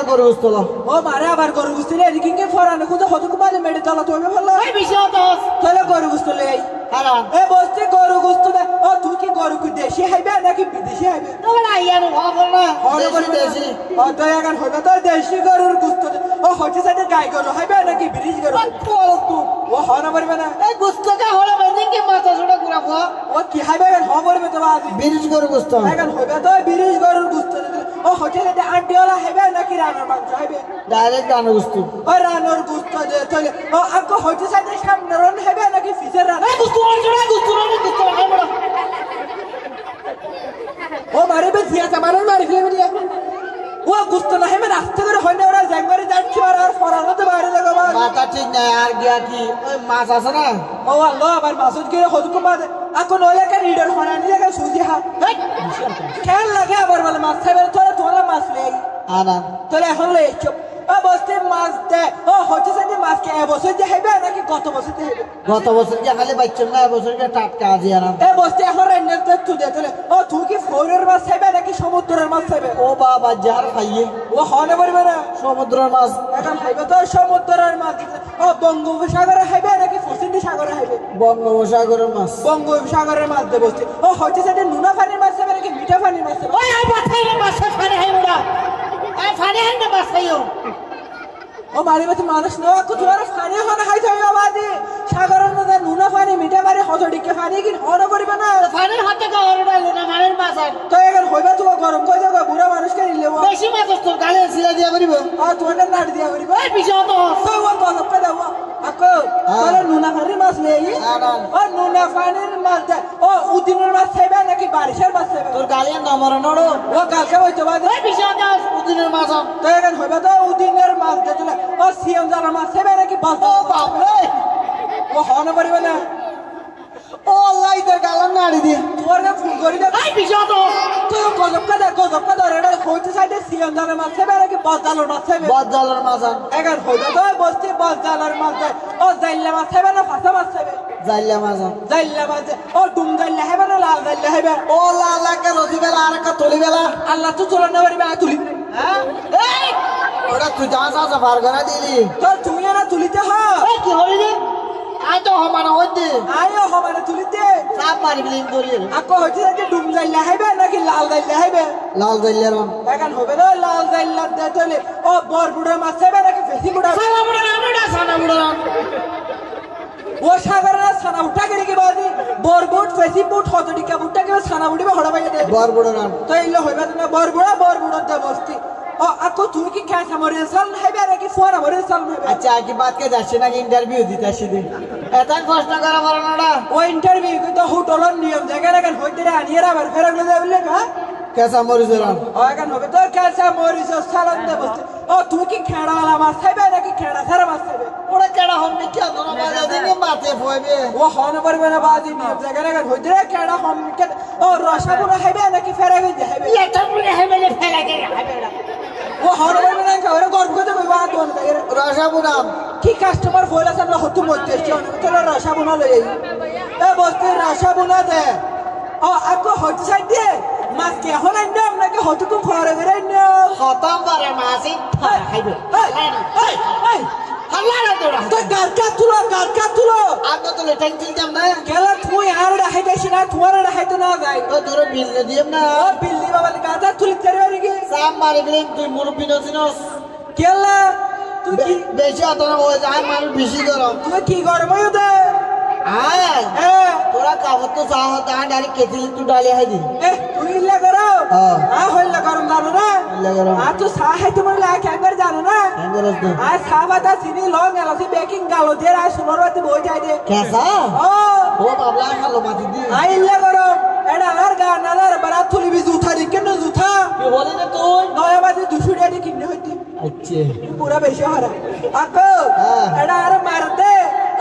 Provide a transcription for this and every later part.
গরু গোস্ত ল ও মারে আবার গরু গুস্তি রে এদিকে ফরানো খুঁজে হতুক মাঝে মেরে চালা তুমি ভালো এই বিষয় তো তাহলে গরু গুস্ত লে হারাম এ বসতে গরু গুস্ত দে ও তুই কি গরু কি দেশি হাইবে নাকি বিদেশি হাইবে তোমরা আইয়ানো খবর না হরে গরু দেশি ও তো এখন হইবে তো দেশি গরুর গুস্ত দে ও হচ্ছে সাথে গাই গরু হাইবে নাকি বিদেশি গরু ও হরে বলবে না এই গুস্তকা হলো মেদিকে মাথা ছোটা করে খা ও কি হাইবে এখন হ বলবে তো বাজি বিরিজ গরু গোস্ত এখন হইবে তো বিদেশি গরুর গুস্ত দে ও হচ্ছে সাথে আন্টিওলা হাইবে নাকি রানার মাংস হাইবে ডাইরেক্ট গানো গোস্ত ও রানার গুস্ত দে তাহলে ও আকো হচ্ছে সাথে সামনে রন হাইবে নাকি ফিসের রানা গুস্তু হাইবড়া ও মারে বে দিয়া সামানের মারি ফেলে দিয়া ও গুস্ত না হেমে রাস্তা করে হইনা ওরা জাঙ্গারে যাচ্ছে আর ফরানো তো বাইরে দেখো বা মাথা ঠিক নাই আর গিয়া কি ওই মাছ আছে না ও আল্লাহ আবার মাসুদ গিয়ে হজুক বাদে আকো নলে কা রিডার হনানি জায়গা সুজি হা খেয়াল লাগে আবার বলে মাছ খাইবে তোরা মাছ লেই আনা তোরা এখন লই চুপ ও বসতে মাছ দে ও হচ্ছে সাথে মাছ কে এবছর যে হাইবে নাকি গত বছর যে হাইবে গত বছর কি খালি বাচ্চা না বছর কি টাটকা আজি আরাম এ বসতে এখন রান্নার তো তুই দে তোলে ও তুই কি ফোরের মাছ খাইবে নাকি সমুদ্রের মাছ খাইবে ও বাবা যার খাইয়ে ও হনে বলবে না সমুদ্রের মাছ এখন হাইবে তো সমুদ্রের মাছ ও বঙ্গোপসাগরে হাইবে নাকি ফসিন্দি সাগরে হাইবে বঙ্গোপসাগরের মাছ বঙ্গোপসাগরের মাছ দিয়ে বসছে ও হচ্ছে সাথে নুনা পানির মাছ খাবে নাকি মিঠা পানির মাছ খাবে ওই আই বাছাই মাছ ফানে হাইবড়া আই ফানে হাইনা বাছাইও ও বাড়ি বাড়ি মানুষ নেওয়া তোমার পানি হনে খাইতে হবে বাদি সাগরের মধ্যে নুনা পানি মিঠা পানি হজডিকে পানি কি হনে করবে না ফানের হাতে গাওয়ারটা লোনা মানের মাছ আর তো এখন হইবে তোমার গরম করে যাবে বুড়া মানুষকে নিলে বেশি মাছ তো গালে সিলা দিয়া করিব আর তোমার নাড়ি দিয়া করিবে এই বিষয় তো তো ও গজব কে দাও আকো তোর নুনা পানির মাছ নেই ও নুনা পানির মাছ দে ও উদিনের মাছ খাইবে নাকি বারিশের মাছ খাইবে তোর গালিয়া নমর নড়ো ও কালকে হইতে বাদে এই বিষয় তো উদিনের মাছ তো এখন হইবে তো উদিনের মাছ দে তুলে ও সিএম জানার মাছ খাইবে নাকি বাস ও বাপরে ও হনে পারিবে না ও আল্লাহ তোর গালাম নাড়ি দি তোর না ফোন করি দে এই বিষয় তো তো গজব কা দে এটা হইতে সাইডে সিএম জানার মাছ খাইবে নাকি বাস জানার মাছ খাইবে বজ্জালের মাছ এখন হইবে তো বসতে বাস জানার মাছ দে ও জাইলা মাছ খাইবে না ফাঁসা মাছ খাইবে জাইলা মাছ জাইলা মাছ দে ও ডুম জাইলা খাইবে না লাল জাইলা খাইবে ও লালা কে রদি বেলা আর কা তলি বেলা আল্লাহ তো চলে না পারিবে আ তুলি হ্যাঁ এই ওটা তুই যা যা সাফার করে দিলি তো তুমি না তুলিতে হ এই কি হলি রে আই তো হমানা হইতে আয়ো হমানে তুলিতে সাপ মারি বিলিং করি আকো হইতে যে ডুম জাইলা খাইবে নাকি লাল জাইলা খাইবে লাল জাইলার এখন হবে না লাল জাইলা দে চলে ও বরবুড়া মাছ খাইবে নাকি ফেসি বুড়া সানা বুড়া ও সাগরের ছানা উঠা গেলে কি বাদি বরবুট ফেসি বুট হজডিকা বুটটা কে ছানা উঠিবে হড়া বাইরে দে বর বড় রান তো এইলো হইবে না বরবুড়া দে বস্তি ও আকো তুমি কি ক্যাসা মরে সাল খাইবে নাকি ফোরা মরে সাল খাইবে আচ্ছা কি বাত কে যাচ্ছে নাকি ইন্টারভিউ দিতে আসি দিন এত কষ্ট করা পারো না ও ইন্টারভিউ কিন্তু হোটেলের নিয়ম জায়গা রাখেন হইতে রে আনিয়ে আবার ফেরাগুলো দেবে বলে হ্যাঁ কেসা মরিস রান ও এখন হবে তো ক্যাসা মরে সালাম দে বস্তি ও তুমি কি খেড়াওয়ালা মাছ খাইবে নাকি খেড়া সারা মাছ খাইবে ওরা কেডা হন কি আদর বাজা দিনে মাতে ফইবে ও হন পারবে না বাজি নিয়ম জায়গা রাখেন হইতে রে খেড়া হন ও রসাগুলো খাইবে নাকি ফেরাগুলো খাইবে এটা বুড়ে হাইবে ফেলা দে হাইবে ও হন পারবে না খাওয়ারে গর্ব করতে কইবা কোন জায়গা রসাবুনাম কি কাস্টমার ফয়লা আমরা হতু মধ্যে এসছি তোরা রসাবুনা লই এ বস্তি রসাবুনা দে ও আকো হইতে সাইড দিয়ে মাছ কে এখন আইনাম নাকি হতু কম ফরে বেরে আইনাম খতম করে মাসি হাইবে এই এই হাল্লা না তোরা তো গারকা তুলো আগে তো লেটাইন চিল যাম না গেলা তুই আর রাখাই যাইছ না তোমার রাখাইতে না যাই ও তোর বিল দিম না ও বিল্লি বাবা গাতা তুলি তেরে নাকি সাম মারি বিলিং তুই মুরব্বি নছিনস গেলা তুই কি বেশি আদর হয়ে যায় মানুষ বেশি গরম তুই কি গরম হইও দে আয় এ তোরা কাবত তো চাহ তা ডাইরেক্ট কেতিল তু ডালি হাই দি এ তুই ইল্লা করো হইলা গরম জানো না ইল্লা গরম তো সাহাই তোমার লাগে একবার জানো না এঙ্গরস দে সাবাতা চিনি লং এলাচি বেকিং গালো দিয়ে সুন্দর বাতি বই যাই দে কেসা ও ও বাবলা খালো মাটি দি ইল্লা গরম এটা আর গা নালার বারা তুলিবি জুথা দি কেন জুথা কি বলি না তুই নয়া বাতি 200 টাকা কিনে হইতি আচ্ছা পুরা বেশি হারা আকো এটা আর মার দে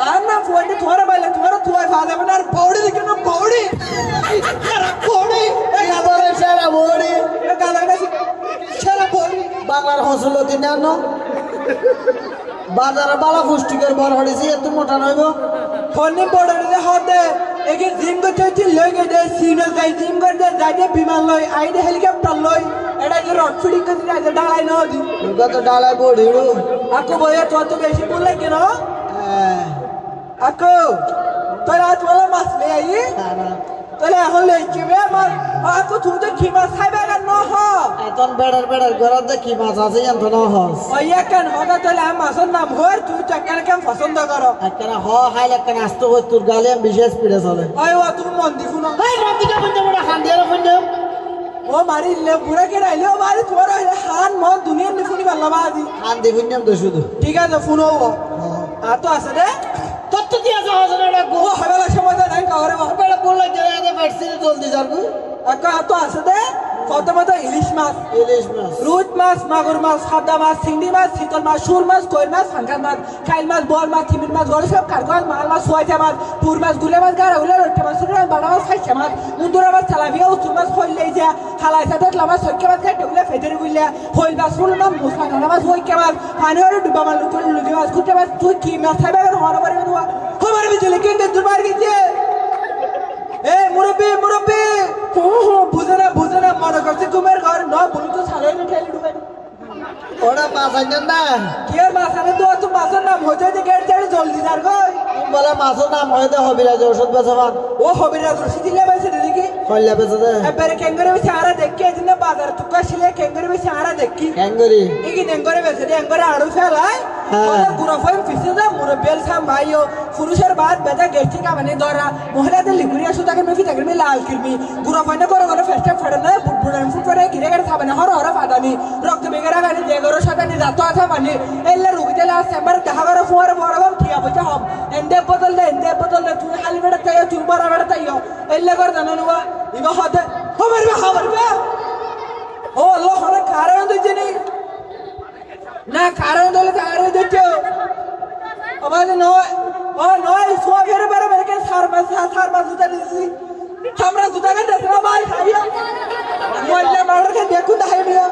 আর না ফোনে তোরা বাইলে তোরা তুই ফালে মানে আর বৌড়ি দিকে না বৌড়ি বৌড়ি এই আদরে সারা বড়ি এ গালা না সারা বৌড়ি বাংলার হসল দিন না বাজারে বালা পুষ্টিকর বড় হড়িছি এত মোটা নইব ফোনে বড় দে হতে একে জিম করতে লই গে দে সিনো যাই জিম করতে যাই বিমান লই আইডে হেলিকপ্টার লই এটা যে রড ফিডিং করে দিলে যে ডালাই না দি তোর তো ডালাই বড়িড়ু আকো বইয়া তো বেশি বললে কেন আকো তোর আজ বলা মাছ লে আই তাহলে এখন লেখি বে আমার আকো তুমি তো কি মাছ খাইবে কেন হ এখন বেড়ার ঘরত কি মাছ আছে জানতো না হস ওইয়া কেন হতা তাহলে আমার মাছের নাম হয় তুই তো কেন কেন পছন্দ করো একখানা খাইলে একখানা আসতে হয় তোর গালে বিশেষ স্পিডে চলে ওই ও তুমি মন দি শুনো এই রাতিকা বন্ধু বড় খান দিয়ে বন্ধু ও মারি লে বুড়া কে রাইলে ও মারি তোমার হান মন দুনিয়া নি ফুনি বাল্লা বাদি খান দি বুঝলাম তো শুধু ঠিক আছে শুনো ও আর তো আছে রে তত্ত্ব দিয়া যাওয়া যায় না ও হবেলা সময় নাই কাহরে বাবা বেড়া বললে যে এতে ফেটছিলি জলদি যাবো আকা আর তো আছে রে প্রথমত ইলিশ মাছ ইলিশ মাছ রুট মাছ মাগুর মাছ সাদা মাছ চিংড়ি মাছ শীতল মাছ সুর মাছ কই মাছ ফাঙ্কাস মাছ খাইল মাছ বল মাছ থিমির মাছ গড়ে সব কারগল মাল মাছ সোয়াইটা মাছ পুর মাছ গুলে মাছ গাড়া গুলে রট্টে মাছ সুরা বাড়া মাছ খাইছে মাছ মুন্দুরা মাছ চালাবিয়া উচুর মাছ হইলেই যা হালাই সাথে লামাছ সৈক্য মাছ খাইতে গুলে ফেদের গুলে হইল মাছ ফুল মাছ মুসা গানা মাছ হইকে মাছ পানি হরে ডুবা মাছ লুকুল লুকি মাছ কুটে মাছ তুই কি মাছ খাইবে আর হরা বাড়ি বাড়ি হমার বিজলি কেন দুবার গিয়ে এ মুরব্বি বুঝে না মনে করছে তোমার ঘর ন বলি তো সারাই না ঠেলে ঢুকে ওরা মাছ আনছেন না কি আর মাছ আনে তো তো মাছের নাম হয়ে যায় গেট ছেড়ে জলদি যার গই বলে মাছের নাম হয়তো হবিরাজ ওষুধ বেচাবান ও হবিরাজ রশিদ দিলে বেশি দেখি কইলা বেচে দে এবারে কেঙ্গরে বেশি আরা দেখি এদিন বাজার তুকা ছিলে কেঙ্গরে বেশি আরা দেখি ক্যাঙ্গুরি ইগি নেঙ্গরে বেশি নেঙ্গরে আড়ু ফেলাই গুড়া ফোন ফিসে যা মুরব্বিল সাম ভাইও পুরুষের বাদ বেদা গেছি কামানে ধরা মহিলাদের লিগুরি আসু তাকে মেফি তাকে মে লাল কিরমি গুড়া ফোনে করে ফেস্টে ফেড়ে না ফুট করে ঘিরে ঘিরে খাবানে হর ফাদানি রক্ত বেগেরা গানি দেগর সাদানি দাঁত আছে মানে এলে রুগীতে লাস চেম্বার দেখা করে ফুয়ারে বড়বাম ঠিয়া পয়সা হব এন্ডে বদল দে তুই খালি বেড়া তাই তুই বড় বেড়া তাই এলে করে জানো না ইবা হতে খবর বে ও আল্লাহ হরে কারণ দিজনি না কারণ দলে কারণ দিছো আবার নয় সোয়া ফেরে বেরে বেরে কে সার মাস জুতা দিছি আমরা জুতা কে দেখরা ভাই খাইয়া মোল্লা মারর কে দেখু দাই মিয়া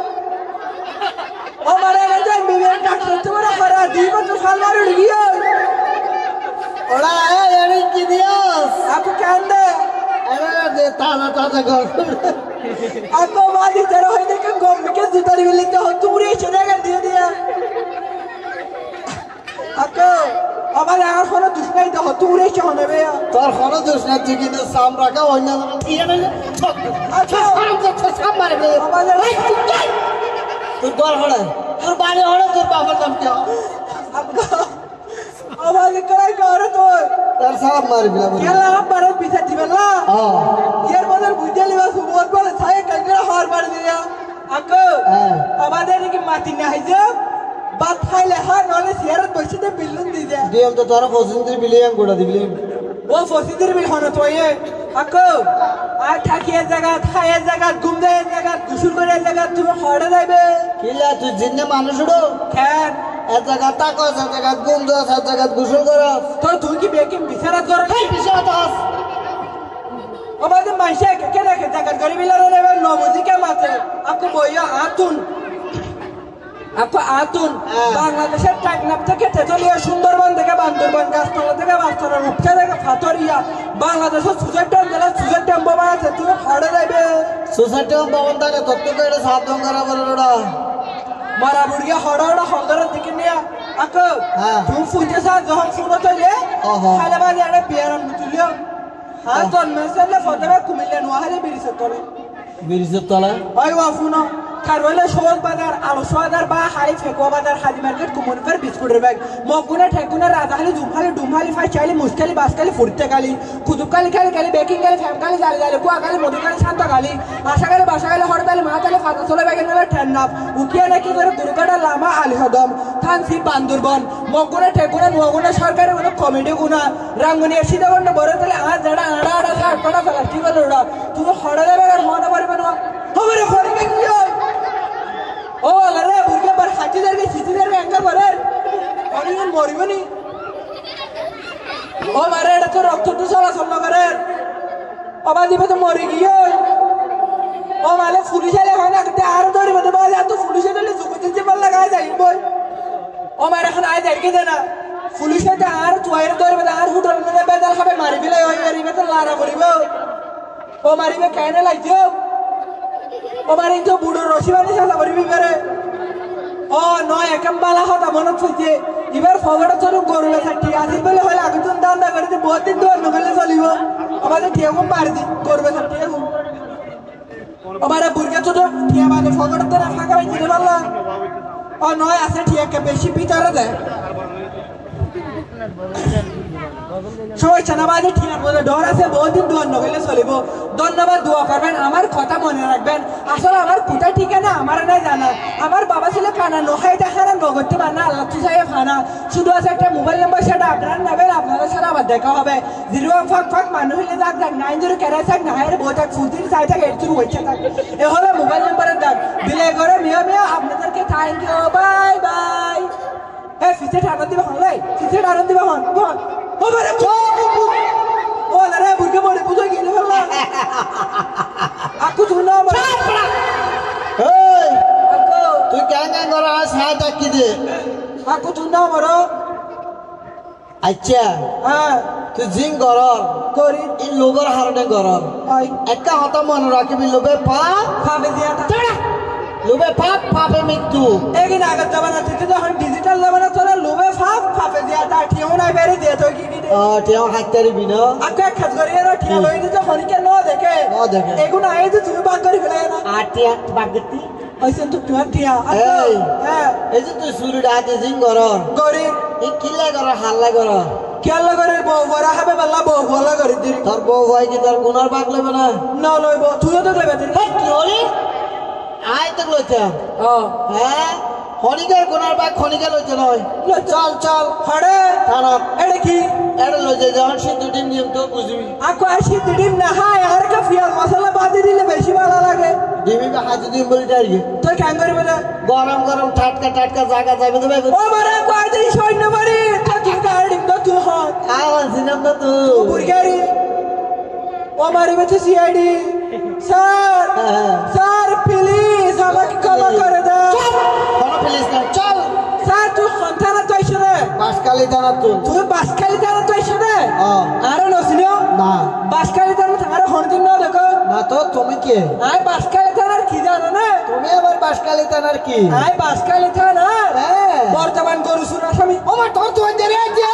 ও মারে রে যাই মিয়া ডাক্তার তোমার করা দিব তো সাল মারু গিয়া ওরা এড়ি কি দিওস আপু কান্দে এরা দে তাজা ঘর আপু মাদি তেরা হই দেখে গম কে জুতা দিলি তো তুরে ছেড়ে গেল দিয়া আকে আবার আর কোন দুষ্কাই তো তুরে চনে বে তোর কোন দোষ না তুই কিন্তু সাম রাখা অন্য ইয়া না আচ্ছা সারাম যাচ্ছে সাম মারবে আমাদের তোর ঘর হড়ে তোর বাড়ি হড়ে তোর বাবার নাম কি আবার করাই করে তো তোর সাম মারবি না কেলা আবার পিছে দিবে না ইয়ার বদল বুঝে লিবা সুবর বলে ছাই কাইরা হার মার দিয়া আকে আমাদের কি মাটি না হইছে বাত খাইলে হার নলে সিয়ারত বসিতে বিল্লুন দি দে দিম তো তোর পছন্দের বিলিয়াম গোড়া দিবলি ও ফসিদের বিল হন তো এ আকে আর থাকিয়ে জায়গা ঘুমদে জায়গা গুসুল করে জায়গা তুমি হড়ে যাইবে কিলা তুই জিন্নে মানুষ উড়ো কেন এক জায়গা তাকস এক জায়গা গুম দোস এক জায়গা গোসল করস তো তুই কি বেকিম বিচারাত কর এই বিষয় তো আস আমাদের মাইশা কে দেখে জায়গা গরিবিলার নেবে নবজি কে মাতে আপনি বইয়া আতুন বাংলাদেশের টাকনাপ থেকে তেতুলিয়া সুন্দরবন থেকে বান্দরবান গাছতলা থেকে বাস্তরা রূপসা থেকে ফাতরিয়া বাংলাদেশের সুজেটাম জেলা সুজেটাম বাবা আছে তুই হড়ে যাইবে সোসাইটি ভবন থাকে তত্ত্ব করে সাধন করা বলে ওরা মারা বুড়িয়া হড়া হলদরের দিকে নিয়ে আকে তুমি ফুটে সা যখন শুনো তৈলে খালে বাজে একটা বিয়ারাম তুলিও হ্যাঁ জন্মেছে ফতেবে কুমিল্লা নোয়াহারে বেরিয়েছে তোরে ব্রিজের তলা ওই ওয়াফুনো খারওয়ালে সবল বাজার আলসো বাজার বা হাই ফেকুয়া বাজার হাজি মার্কেট কুমনফের বিস্কুটের ব্যাগ মগুনা ঠেকুনা রাজাহালি জুমহালি ডুমহালি ফাইচালি মুসকালি বাসকালি ফুরতে গালি কুতুবকালি কালি বেকিং গালি ফ্যামকালি জালি কুয়াকালি মধুকালি শান্তকালি আশাকালি বাসাকালি হরকালি মাতালি ফাতাসলে ব্যাগের নামে ঠেন্নাপ উকিয়া নাকি করে দুর্গাটা লামা আলি হদম থানসি বান্দরবন মগুনা ঠেকুনা নোয়াগুনা সরকারি কোনো কমেডি গুনা রাঙ্গুনিয়া সীতাবন্ড বড় তাহলে আর যারা আড়া কাটা প্লাস্টিক হলো ওরা তুমি হড়া দেবে আর মনে পারবে না হবে হড়বে কি ও আরে বুরকে বার হাতিদেরকে সিটিদেরকে এঙ্গা করে অনিয়ন মরিবনি ও মারে এটা তো রক্ত তো চলাচল না করে বাবা দিবে তো মরে গিয়ে ও মালে পুলিশে হয় না আর ধরিবে তো বাজে এত পুলিশে ধরলে জুকুতে চিপাল লাগায় যাই বই ও মারে এখন আয় যাইকে দে না পুলিশে আর চুয়াইরে ধরিবে আর হুটল মানে বেদাল খাবে মারিবে লাই মারিবে তো লারা করিব ও মারিবে কেন লাইছো ও ওবার এই তো বুড়ো রসিবানি সালা বলবি বেরে ও নয় একাম বালা হতা মনত হইছে এবার ফগড়া চলো গরুলে থাকি আসিল বলে হলে আগে তো দান্দা করে বহুত দিন ধরে নগলে চলিব আমাদের ঠিয়া কম পারি দি করবে থাকি এখন আমার বুর্গে ছোট ঠিয়া মানে ফগড়া তো ফাঁকা হয়ে দিতে পারলা ও নয় আছে ঠিয়াকে বেশি পিতারে দেয় সবাই চানাবাদে ঠিক আছে ডর আছে বহুদিন দোয়া নগলে চলিব ধন্যবাদ দোয়া করবেন আমার কথা মনে রাখবেন আসলে আমার কোথায় ঠিকানা আমার নাই জানা আমার বাবা ছিল কানা নখাই দেখা না নগরতে পারে আল্লাহ সাহেব খানা শুধু আছে একটা মোবাইল নাম্বার সেটা আপনারা নেবেন আপনাদের সাথে আবার দেখা হবে জিরো ফাঁক ফাঁক মানুষ হলে যাক যাক নাইন জিরো কেরাই থাক না হায়ের বই থাক ফুলতির চাই থাক এর শুরু হয়েছে থাক এ হলো মোবাইল নাম্বারের দাগ দিলে করে মিয়া মিয়া আপনাদেরকে থ্যাংক ইউ বাই বাই এ ফিসে আনন্দ দিবা হন লাই ফিসে আনন্দ দিবা হন ও বারে ও না রে বুরকে মরে পুজো গিয়ে ফেললা আকু শুনো আমার এই তুই কেন করা সাহায্য ডাকি দে আকু শুনো আমার আচ্ছা হ্যাঁ তুই জিং গরর করি এই লোগর হারনে গরর আই একটা হতা মনে রাখবি লোবে পাপ খাবে দিয়া তা লোবে পাপ পাপে মৃত্যু এগিন আগত জামানা থেকে যখন ডিজিটাল জামানা চলে লোবে ফাপ ফাপে দিয়া তা ঠিও না বেরে দিয়ে তো কি কি টিয়াও হাইতারি বিনো আকু এক খাস করি আর ঠিয়া লই দিতে হনিকে ন দেখে এগুন আই যে তুমি বাগ করি ফেলে না আটিয়া বাগতি হইছেন তো তোমার ঠিয়া এই হ্যাঁ এই যে তুই সুরি ডাতে জিং গরর করি এই কিল্লা গরর হাল্লা গরর কেলা করে বউ বড়া হবে বাল্লা বউ বলা করে দিরি তোর বউ ভাই কি তোর গুনার বাগ লইবে না না লইব তুইও তো লইবে দিরি কি হলি আয় তো লইতে ও হ্যাঁ খনিকের গুনার বাগ খনিকে লইতে নয় চল চল হড়ে থানক এটা কি এটা লইতে যখন সিদ্ধ ডিম নিয়ম তো বুঝবি আকু আসি দিদিম না হাই আর কা ফিয়াল মশলা বাদি দিলে বেশি ভালো লাগে ডিমি বা হাজি ডিম বলি ডারি তুই কেন করবি না গরম গরম টাটকা টাটকা জায়গা যাবে তো ভাই ও মারা কয়দিন সৈন্য বাড়ি তো তুই গাড়ি তো তুই হন আওয়াজ দিলাম না তো বুরগারি ও মারি বেঁচে সিআইডি স্যার স্যার প্লিজ আমাকে ক্ষমা করে দাও কোনো প্লিজ না চল স্যার তুই সন্তানা তো এসে রে বাসকালি দানা তো তুই বাসকালি দানা তো এসে রে আরে নসিনিও না বাসকালি দানা থাকার হনদিন না দেখো না তো তুমি কে আই বাসকালি দানার কি জানো না তুমি আবার বাসকালি দানার কি আই বাসকালি দানা হ্যাঁ বর্তমান গরু সুর আসামি ও মা তোর তো দেরি আছে